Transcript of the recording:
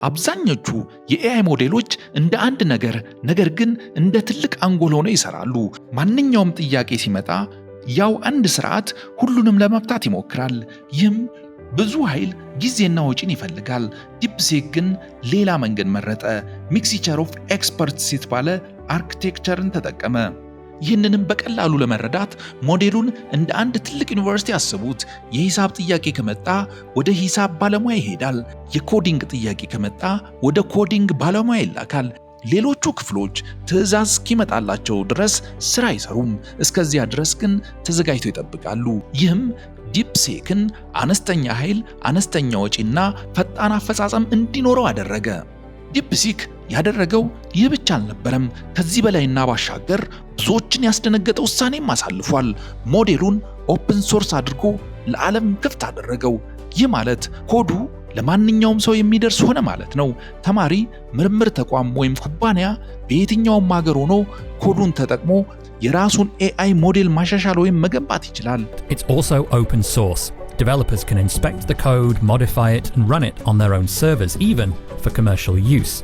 አብዛኞቹ የኤአይ ሞዴሎች እንደ አንድ ነገር ግን እንደ ትልቅ አንጎል ሆነው ይሰራሉ። ማንኛውም ጥያቄ ሲመጣ ያው አንድ ስርዓት ሁሉንም ለመፍታት ይሞክራል። ይህም ብዙ ኃይል፣ ጊዜና ወጪን ይፈልጋል። ዲፕሲክ ግን ሌላ መንገድ መረጠ። ሚክስቸር ኦፍ ኤክስፐርትስ የተባለ አርኪቴክቸርን ተጠቀመ። ይህንንም በቀላሉ ለመረዳት ሞዴሉን እንደ አንድ ትልቅ ዩኒቨርሲቲ አስቡት። የሂሳብ ጥያቄ ከመጣ ወደ ሂሳብ ባለሙያ ይሄዳል። የኮዲንግ ጥያቄ ከመጣ ወደ ኮዲንግ ባለሙያ ይላካል። ሌሎቹ ክፍሎች ትዕዛዝ እስኪመጣላቸው ድረስ ስራ አይሰሩም። እስከዚያ ድረስ ግን ተዘጋጅተው ይጠብቃሉ። ይህም ዲፕሲክን አነስተኛ ኃይል፣ አነስተኛ ወጪና ፈጣን አፈጻጸም እንዲኖረው አደረገ። ዲፕሲክ ያደረገው ይህ ብቻ አልነበረም። ከዚህ በላይና ባሻገር ብዙዎችን ያስደነገጠ ውሳኔም አሳልፏል። ሞዴሉን ኦፕን ሶርስ አድርጎ ለዓለም ክፍት አደረገው። ይህ ማለት ኮዱ ለማንኛውም ሰው የሚደርስ ሆነ ማለት ነው። ተማሪ፣ ምርምር ተቋም ወይም ኩባንያ በየትኛውም ሀገር ሆኖ ኮዱን ተጠቅሞ የራሱን ኤአይ ሞዴል ማሻሻል ወይም መገንባት ይችላል። It's also open source. Developers can inspect the code, modify it, and run it on their own servers, even for commercial use.